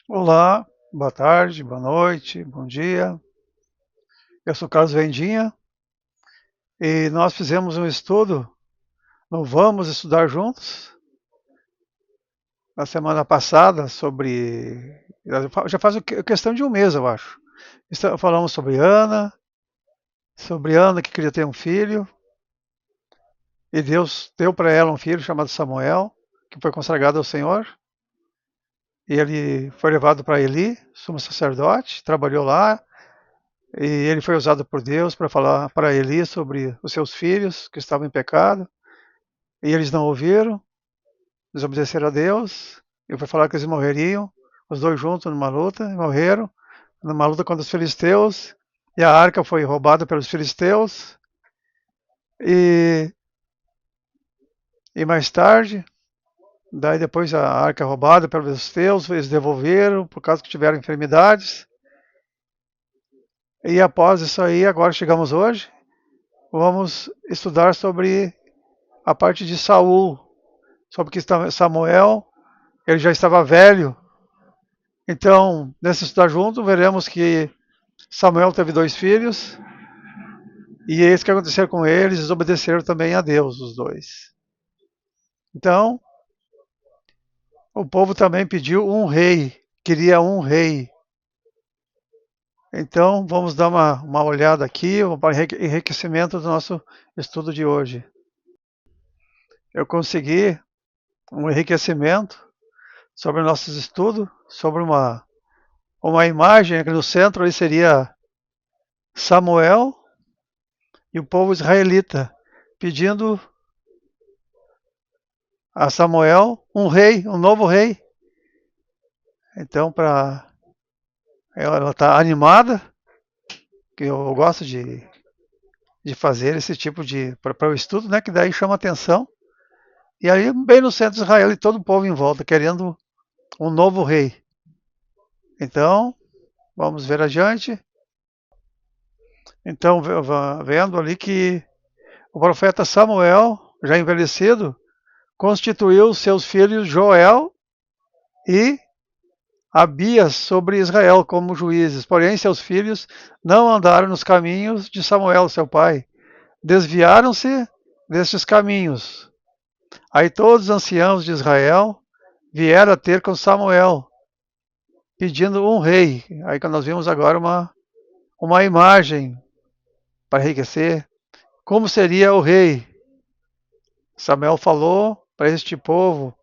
Olá, boa tarde, boa noite, bom dia. Eu sou Carlos Vendinha e nós fizemos um estudo no Vamos Estudar Juntos na semana passada sobre. Já faz questão de um mês, eu acho. Falamos sobre Ana que queria ter um filho, e Deus deu para ela um filho chamado Samuel, que foi consagrado ao Senhor. E ele foi levado para Eli, sumo sacerdote, trabalhou lá. E ele foi usado por Deus para falar para Eli sobre os seus filhos que estavam em pecado. E eles não ouviram, desobedeceram a Deus. E foi falar que eles morreriam, os dois juntos numa luta, e morreram. Numa luta contra os filisteus. E a arca foi roubada pelos filisteus. E, e mais tarde, daí depois a arca roubada pelos filisteus, eles devolveram por causa que tiveram enfermidades. E após isso aí, agora chegamos hoje, vamos estudar sobre a parte de Saul, sobre que Samuel, ele já estava velho. Então, nesse estudar junto, veremos que Samuel teve dois filhos, e é isso que aconteceu com eles, desobedeceram também a Deus, os dois. Então, o povo também pediu um rei, queria um rei. Então, vamos dar uma olhada aqui, para enriquecimento do nosso estudo de hoje. Eu consegui um enriquecimento sobre nossos estudos, sobre uma imagem, que no centro ali seria Samuel e o povo israelita, pedindo a Samuel um rei, um novo rei. Então, ela está animada, que eu gosto de fazer esse tipo de para o estudo, né? Que daí chama atenção. E aí, bem no centro de Israel e todo o povo em volta, querendo um novo rei. Então, vamos ver adiante. Então, vendo ali que o profeta Samuel, já envelhecido, constituiu seus filhos Joel e Abias sobre Israel como juízes. Porém, seus filhos não andaram nos caminhos de Samuel, seu pai. Desviaram-se destes caminhos. Aí todos os anciãos de Israel vieram a ter com Samuel, pedindo um rei. Aí que nós vimos agora uma imagem para enriquecer. Como seria o rei? Samuel falou para este povo.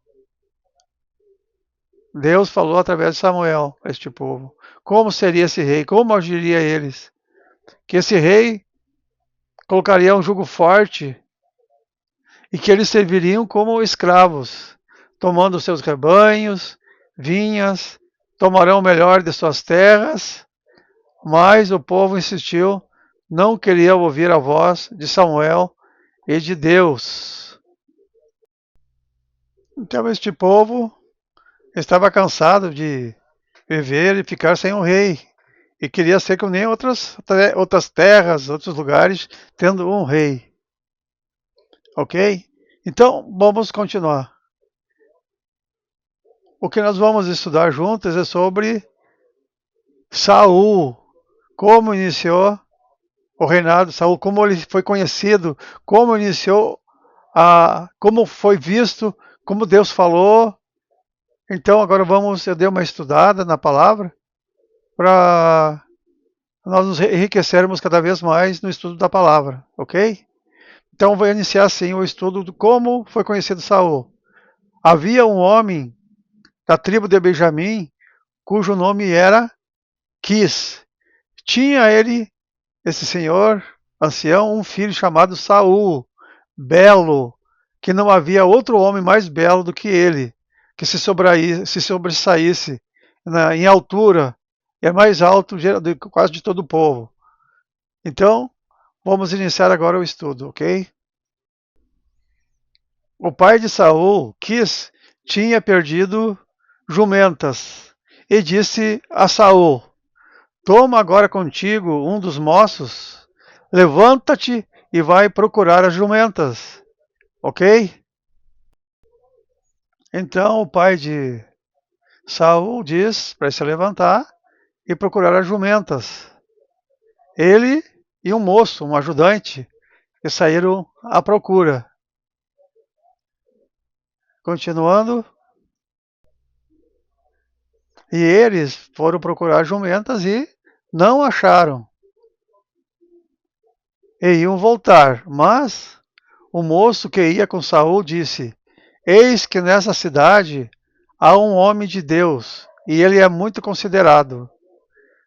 Deus falou através de Samuel para este povo. Como seria esse rei? Como agiria eles? Que esse rei colocaria um jugo forte e que eles serviriam como escravos, tomando seus rebanhos, vinhas, tomarão o melhor de suas terras. Mas o povo insistiu, não queria ouvir a voz de Samuel e de Deus. Então este povo estava cansado de viver e ficar sem um rei, e queria ser como nem outras terras, outros lugares, tendo um rei. Ok? Então, vamos continuar. O que nós vamos estudar juntos é sobre Saul, como iniciou o reinado de Saul, como ele foi conhecido, como iniciou, como foi visto, como Deus falou. Então, agora eu dei uma estudada na palavra para nós nos enriquecermos cada vez mais no estudo da palavra, ok? Então, vou iniciar assim o estudo de como foi conhecido Saul. Havia um homem da tribo de Benjamim, cujo nome era Quis. Tinha esse senhor ancião, um filho chamado Saul, belo, que não havia outro homem mais belo do que ele, que se sobressaísse em altura, é mais alto quase de todo o povo. Então, vamos iniciar agora o estudo, ok? O pai de Saul, Quis, tinha perdido jumentas e disse a Saul: Toma agora contigo um dos moços, levanta-te e vai procurar as jumentas, ok? Então o pai de Saul diz para se levantar e procurar as jumentas. Ele e um moço, um ajudante, que saíram à procura. Continuando, e eles foram procurar jumentas e não acharam. E iam voltar, mas o moço que ia com Saul disse: Eis que nessa cidade há um homem de Deus, e ele é muito considerado.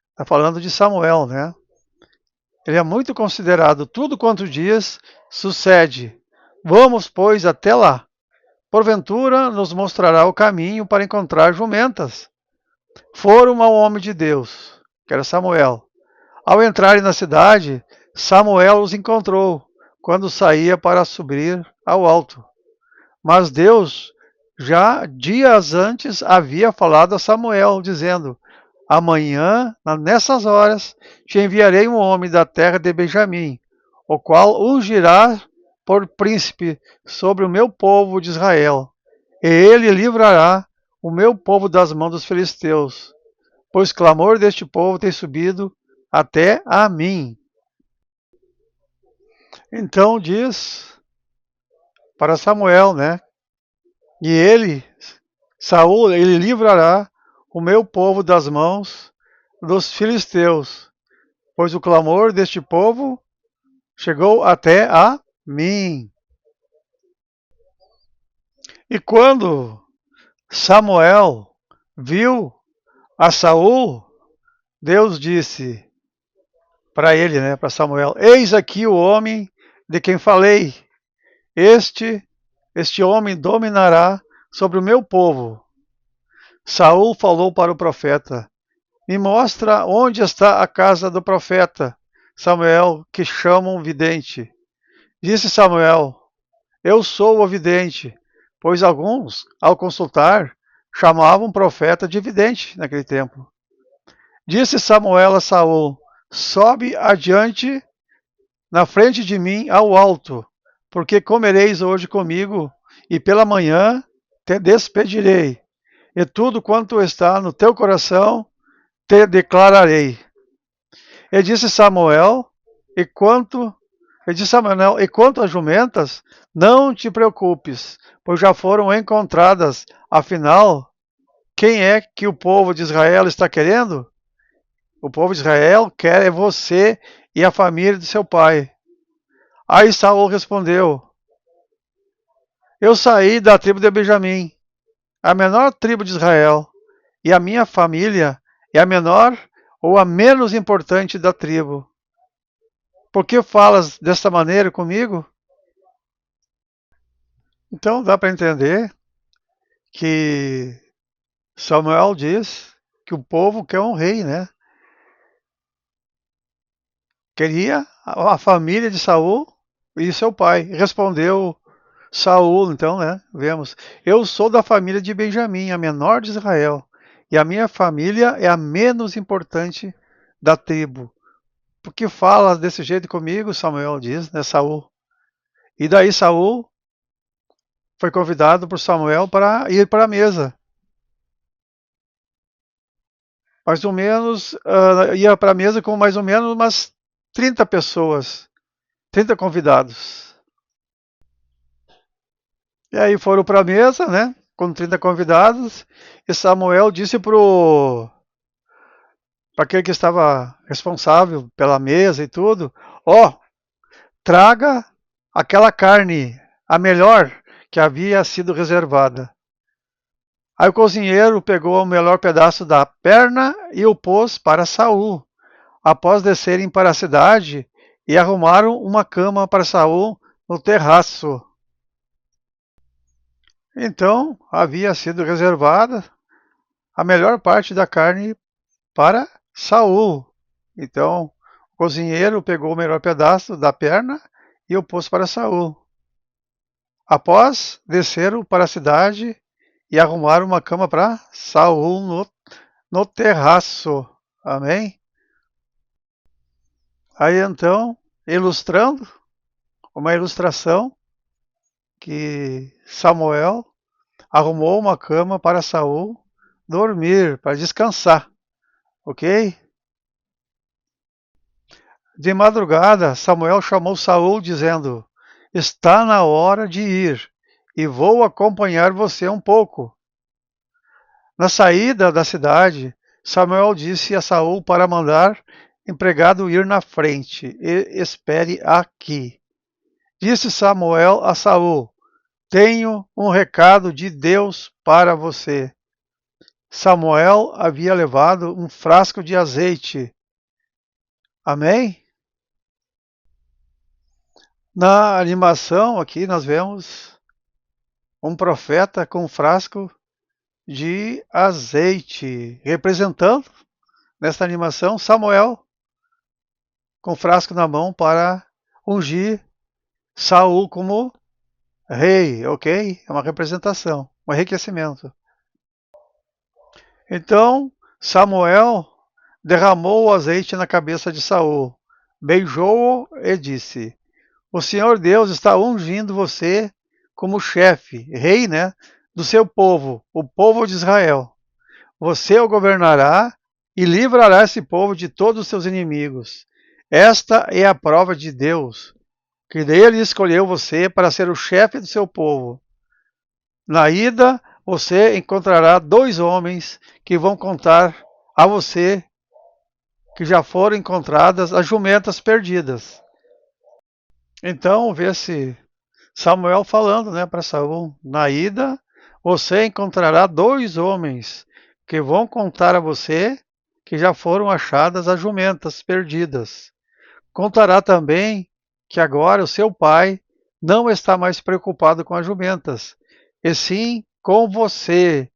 Está falando de Samuel, né? Ele é muito considerado. Tudo quanto diz sucede. Vamos, pois, até lá. Porventura nos mostrará o caminho para encontrar jumentas. Foram ao homem de Deus, que era Samuel. Ao entrarem na cidade, Samuel os encontrou, quando saía para subir ao alto. Mas Deus, já dias antes, havia falado a Samuel, dizendo: Amanhã, nessas horas, te enviarei um homem da terra de Benjamim, o qual ungirá por príncipe sobre o meu povo de Israel. E ele livrará o meu povo das mãos dos filisteus, pois o clamor deste povo tem subido até a mim. Então diz para Samuel, né? E ele, Saul, ele livrará o meu povo das mãos dos filisteus, pois o clamor deste povo chegou até a mim. E quando Samuel viu a Saul, Deus disse para ele, né, para Samuel: Eis aqui o homem de quem falei. Este homem dominará sobre o meu povo. Saul falou para o profeta: Me mostra onde está a casa do profeta Samuel, que chamam vidente. Disse Samuel: Eu sou o vidente, pois alguns, ao consultar, chamavam o profeta de vidente naquele tempo. Disse Samuel a Saul: Sobe adiante na frente de mim ao alto, porque comereis hoje comigo, e pela manhã te despedirei, e tudo quanto está no teu coração te declararei. E disse Samuel, e quanto às jumentas, não te preocupes, pois já foram encontradas. Afinal, quem é que o povo de Israel está querendo? O povo de Israel quer é você e a família de seu pai. Aí Saul respondeu: Eu saí da tribo de Benjamim, a menor tribo de Israel, e a minha família é a menor ou a menos importante da tribo. Por que falas desta maneira comigo? Então dá para entender que Samuel diz que o povo quer um rei, né? Queria a família de Saul e seu pai. Respondeu Saul, então, né? Vemos: Eu sou da família de Benjamim, a menor de Israel, e a minha família é a menos importante da tribo. Por que fala desse jeito comigo? Samuel diz, né? Saul. E daí Saul foi convidado por Samuel para ir para a mesa. Mais ou menos, ia para a mesa com mais ou menos umas 30 pessoas, 30 convidados. E aí foram para a mesa, né, com 30 convidados, e Samuel disse para aquele que estava responsável pela mesa e tudo: Ó, traga aquela carne, a melhor que havia sido reservada. Aí o cozinheiro pegou o melhor pedaço da perna e o pôs para Saul. Após descerem para a cidade e arrumaram uma cama para Saul no terraço. Então havia sido reservada a melhor parte da carne para Saul. Então o cozinheiro pegou o melhor pedaço da perna e o pôs para Saul. Após desceram para a cidade e arrumaram uma cama para Saul no terraço. Amém? Aí então, ilustrando, uma ilustração que Samuel arrumou uma cama para Saul dormir, para descansar, ok? De madrugada, Samuel chamou Saul, dizendo: Está na hora de ir, e vou acompanhar você um pouco. Na saída da cidade, Samuel disse a Saul para mandar empregado ir na frente e espere aqui. Disse Samuel a Saul: Tenho um recado de Deus para você. Samuel havia levado um frasco de azeite. Amém? Na animação aqui nós vemos um profeta com um frasco de azeite, representando nesta animação Samuel com o frasco na mão para ungir Saul como rei, ok? É uma representação, um enriquecimento. Então Samuel derramou o azeite na cabeça de Saul, beijou-o e disse: O Senhor Deus está ungindo você como chefe, rei, né, do seu povo, o povo de Israel. Você o governará e livrará esse povo de todos os seus inimigos. Esta é a prova de Deus, que dele escolheu você para ser o chefe do seu povo. Na ida, você encontrará 2 homens que vão contar a você que já foram encontradas as jumentas perdidas. Então, vê-se Samuel falando, né, para Saul: Na ida, você encontrará 2 homens que vão contar a você que já foram achadas as jumentas perdidas. Contará também que agora o seu pai não está mais preocupado com as jumentas, e sim com você,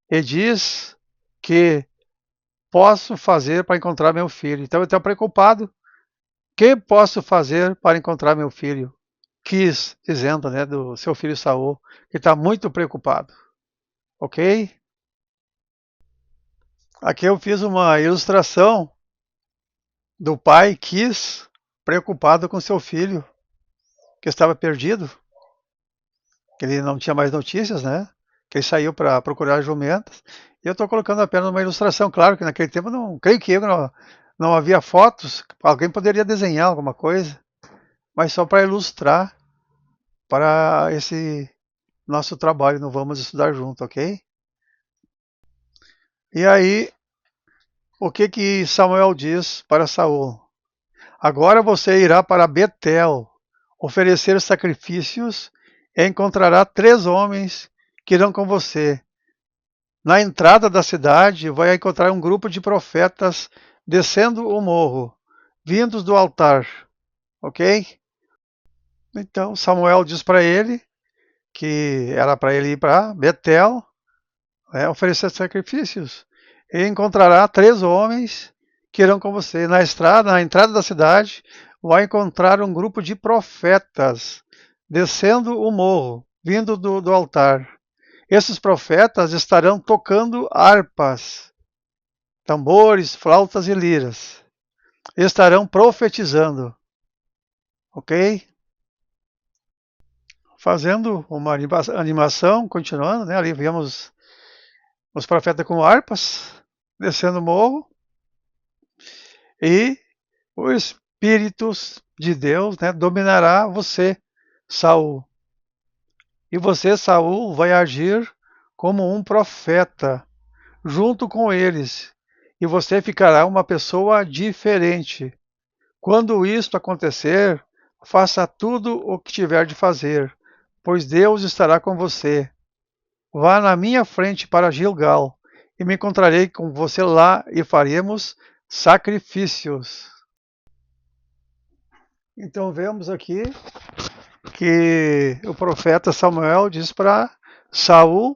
e diz que posso fazer para encontrar meu filho. Então ele está preocupado. O que posso fazer para encontrar meu filho? Quis, dizendo, né, do seu filho Saul, que está muito preocupado. Ok? Aqui eu fiz uma ilustração do pai Quis, preocupado com seu filho, que estava perdido, que ele não tinha mais notícias, né? Que ele saiu para procurar jumentas. E eu estou colocando apenas uma ilustração. Claro que naquele tempo, não creio que não havia fotos, alguém poderia desenhar alguma coisa, mas só para ilustrar para esse nosso trabalho no Vamos Estudar Junto, ok? E aí, o que Samuel diz para Saul? Agora você irá para Betel, oferecer sacrifícios e encontrará 3 homens que irão com você. Na entrada da cidade vai encontrar um grupo de profetas descendo o morro, vindos do altar, ok? Então Samuel diz para ele que era para ele ir para Betel, né, oferecer sacrifícios. E encontrará 3 homens que irão com você. Na estrada, na entrada da cidade, vai encontrar um grupo de profetas descendo o morro, vindo do altar. Esses profetas estarão tocando harpas, tambores, flautas e liras. Estarão profetizando, ok? Fazendo uma animação, continuando, né? Ali vemos os profetas com harpas, descendo o morro, e o Espírito de Deus, né, dominará você, Saul. E você, Saul, vai agir como um profeta junto com eles, e você ficará uma pessoa diferente. Quando isto acontecer, faça tudo o que tiver de fazer, pois Deus estará com você. Vá na minha frente para Gilgal, e me encontrarei com você lá e faremos sacrifícios. Então vemos aqui que o profeta Samuel diz para Saul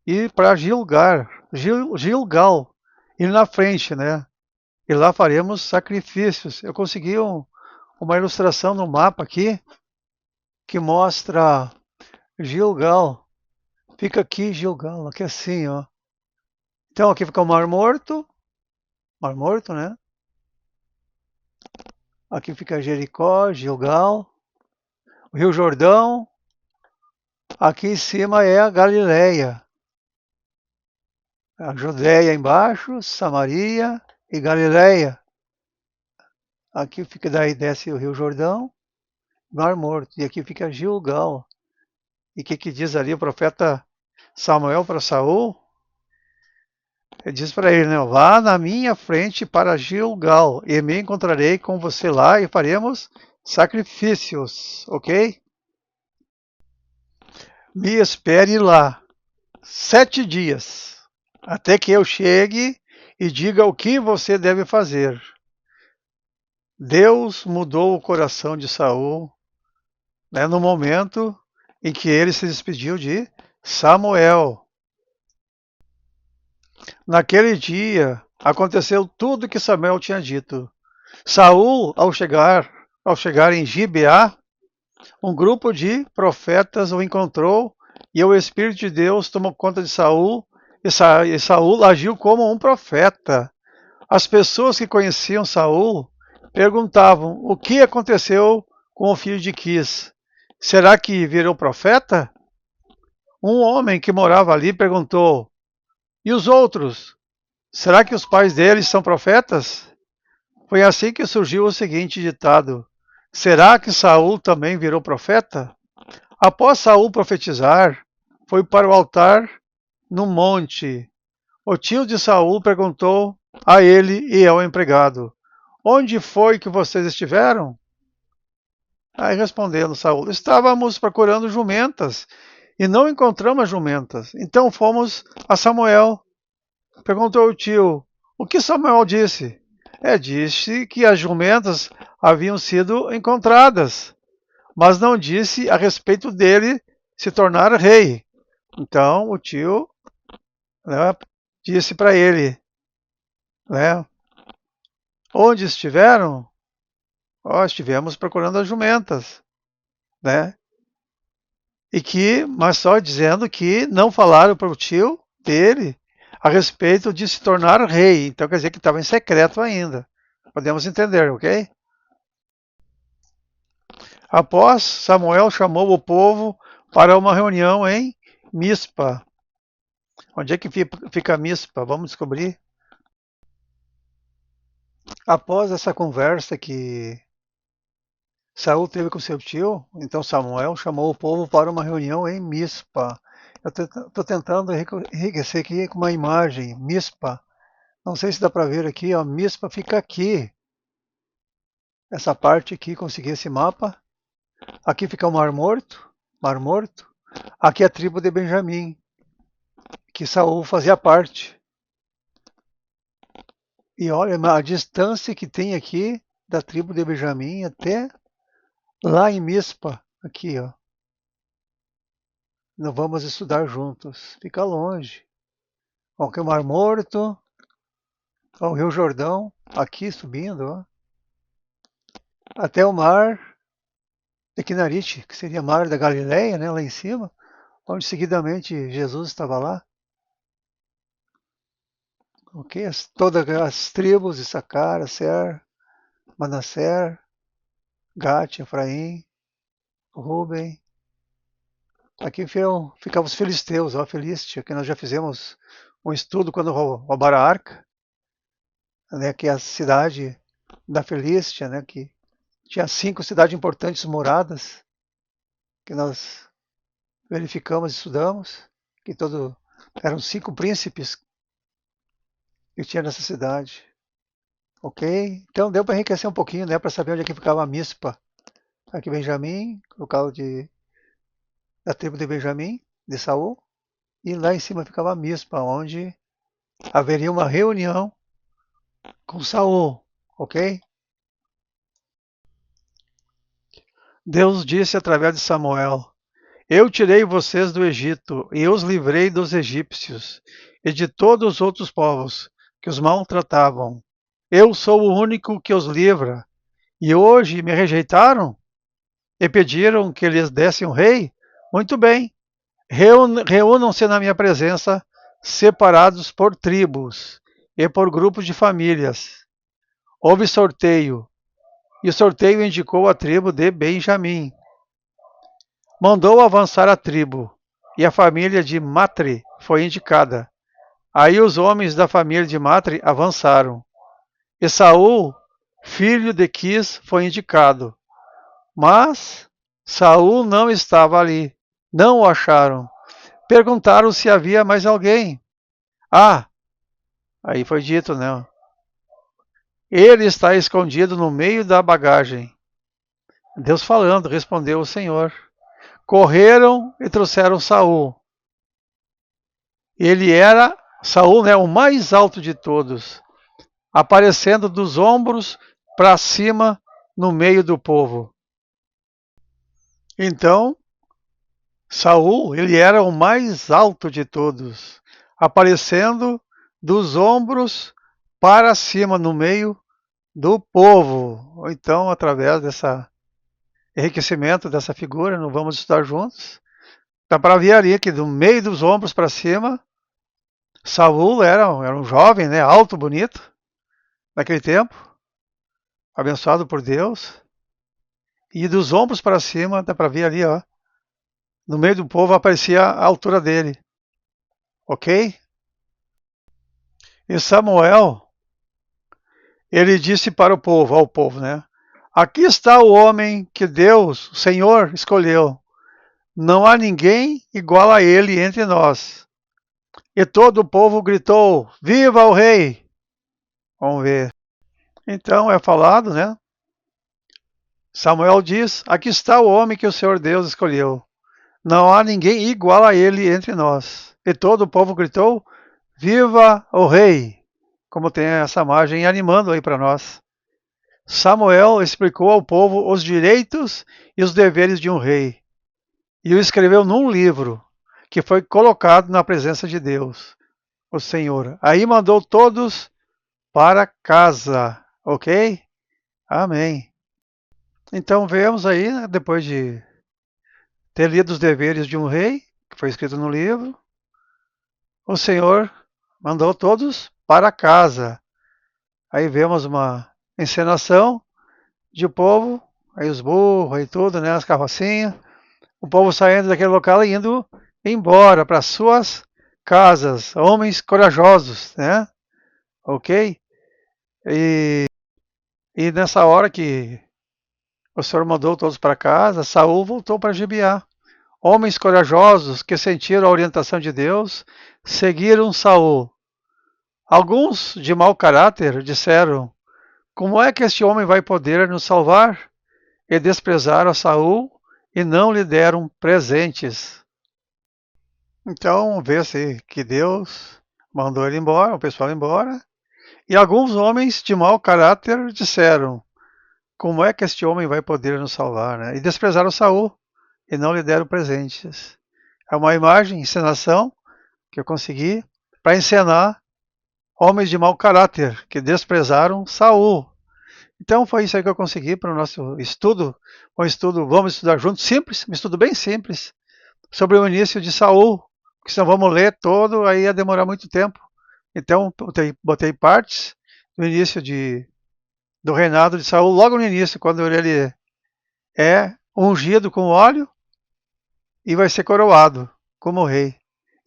ir para Gilgal, ir na frente, né? E lá faremos sacrifícios. Eu consegui uma ilustração no mapa aqui que mostra Gilgal. Fica aqui Gilgal, aqui assim, ó. Então aqui fica o Mar Morto, né? Aqui fica Jericó, Gilgal, o Rio Jordão. Aqui em cima é a Galileia. A Judéia embaixo, Samaria e Galileia. Aqui fica, daí desce o Rio Jordão, Mar Morto. E aqui fica Gilgal. E o que diz ali o profeta Samuel para Saul? Ele diz para ele, né? Vá na minha frente para Gilgal e me encontrarei com você lá e faremos sacrifícios, ok? Me espere lá 7 dias, até que eu chegue e diga o que você deve fazer. Deus mudou o coração de Saul, né, no momento em que ele se despediu de Samuel. Naquele dia aconteceu tudo que Samuel tinha dito. Saul, ao chegar em Gibeá, um grupo de profetas o encontrou e o Espírito de Deus tomou conta de Saul e Saul agiu como um profeta. As pessoas que conheciam Saul perguntavam o que aconteceu com o filho de Quis. Será que virou profeta? Um homem que morava ali perguntou: e os outros? Será que os pais deles são profetas? Foi assim que surgiu o seguinte ditado: será que Saul também virou profeta? Após Saul profetizar, foi para o altar no monte. O tio de Saul perguntou a ele e ao empregado: onde foi que vocês estiveram? Aí respondendo Saul: estávamos procurando jumentas e não encontramos jumentas. Então fomos a Samuel. Perguntou o tio: o que Samuel disse? Disse que as jumentas haviam sido encontradas, mas não disse a respeito dele se tornar rei. Então o tio, né, disse para ele, né, onde estiveram? Oh, estivemos procurando as jumentas, né? Mas só dizendo que não falaram para o tio dele a respeito de se tornar rei. Então quer dizer que estava em secreto ainda. Podemos entender, ok? Após, Samuel chamou o povo para uma reunião em Mispa. Onde é que fica Mispa? Vamos descobrir. Após essa conversa que Saul teve com seu tio, então Samuel chamou o povo para uma reunião em Mispa. Eu estou tentando enriquecer aqui com uma imagem, Mispa. Não sei se dá para ver aqui, ó, Mispa fica aqui. Essa parte aqui, consegui esse mapa. Aqui fica o Mar Morto, Mar Morto. Aqui é a tribo de Benjamim, que Saul fazia parte. E olha a distância que tem aqui da tribo de Benjamim até lá em Mispa, aqui, ó. Nós vamos estudar juntos. Fica longe. Ó, que é o Mar Morto, ó, o Rio Jordão, aqui subindo, ó, até o mar de Quinarite, que seria mar da Galileia, né, lá em cima, onde seguidamente Jesus estava lá. Ok? Todas as tribos, Issacar, Aser, Manasser, Gad, Efraim, Ruben. Aqui ficavam os filisteus, ó, Filístia, que nós já fizemos um estudo quando roubaram a arca, né, que é a cidade da Filístia, né, que tinha 5 cidades importantes moradas, que nós verificamos e estudamos, que eram 5 príncipes que tinha nessa cidade. Ok? Então deu para enriquecer um pouquinho, né, para saber onde é que ficava a Mispa. Aqui Benjamim, local da tribo de Benjamim, de Saul, e lá em cima ficava a Mispa, onde haveria uma reunião com Saul, ok? Deus disse através de Samuel: eu tirei vocês do Egito e os livrei dos egípcios e de todos os outros povos que os maltratavam. Eu sou o único que os livra. E hoje me rejeitaram e pediram que lhes desse um rei? Muito bem, reúnam-se na minha presença, separados por tribos e por grupos de famílias. Houve sorteio, e o sorteio indicou a tribo de Benjamim. Mandou avançar a tribo, e a família de Matri foi indicada. Aí os homens da família de Matre avançaram. E Saul, filho de Quis, foi indicado. Mas Saul não estava ali. Não o acharam. Perguntaram se havia mais alguém. Ah, aí foi dito, né? Ele está escondido no meio da bagagem. Deus falando, respondeu o Senhor. Correram e trouxeram Saul. Ele era, Saul, né, o mais alto de todos, aparecendo dos ombros para cima no meio do povo. Então, Saul, ele era o mais alto de todos, aparecendo dos ombros para cima no meio do povo. Ou então, através desse enriquecimento dessa figura, não vamos estudar juntos, dá para ver ali que do meio dos ombros para cima, Saul era um jovem, né, alto, bonito, naquele tempo, abençoado por Deus, e dos ombros para cima, dá para ver ali, ó, no meio do povo aparecia a altura dele, ok? E Samuel, ele disse para o povo, ao povo, né? Aqui está o homem que Deus, o Senhor, escolheu. Não há ninguém igual a ele entre nós. E todo o povo gritou, viva o rei! Vamos ver. Então é falado, né? Samuel diz, aqui está o homem que o Senhor Deus escolheu. Não há ninguém igual a ele entre nós. E todo o povo gritou, viva o rei! Como tem essa imagem animando aí para nós. Samuel explicou ao povo os direitos e os deveres de um rei. E o escreveu num livro, que foi colocado na presença de Deus, o Senhor. Aí mandou todos para casa, ok? Amém. Então vemos aí, né, depois de ter lido os deveres de um rei, que foi escrito no livro, o Senhor mandou todos para casa. Aí vemos uma encenação de o povo, aí os burros e tudo, né, as carrocinhas, o povo saindo daquele local e indo embora para suas casas, homens corajosos, né? Ok? E nessa hora que o Senhor mandou todos para casa, Saul voltou para Gibeá. Homens corajosos que sentiram a orientação de Deus seguiram Saul. Alguns de mau caráter disseram: como é que este homem vai poder nos salvar? E desprezaram a Saul e não lhe deram presentes. Então vê-se que Deus mandou ele embora, o pessoal embora, e alguns homens de mau caráter disseram: como é que este homem vai poder nos salvar? Né? E desprezaram Saul e não lhe deram presentes. É uma imagem, encenação que eu consegui para encenar homens de mau caráter que desprezaram Saul. Então foi isso aí que eu consegui para o nosso estudo. Vamos estudar juntos, simples, um estudo bem simples, sobre o início de Saul, porque senão vamos ler todo, aí ia demorar muito tempo. Então botei partes do início do reinado de Saul, logo no início, quando ele é ungido com óleo e vai ser coroado como rei.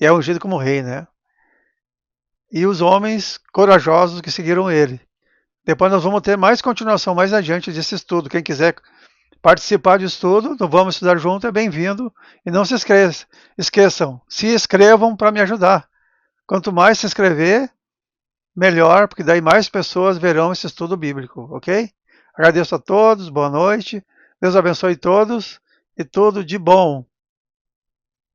E é ungido como rei, né? E os homens corajosos que seguiram ele. Depois nós vamos ter mais continuação mais adiante desse estudo. Quem quiser participar do estudo, do Vamos Estudar Junto, é bem-vindo. E não se esqueçam, se inscrevam para me ajudar. Quanto mais se inscrever, melhor, porque daí mais pessoas verão esse estudo bíblico, ok? Agradeço a todos, boa noite, Deus abençoe todos e tudo de bom.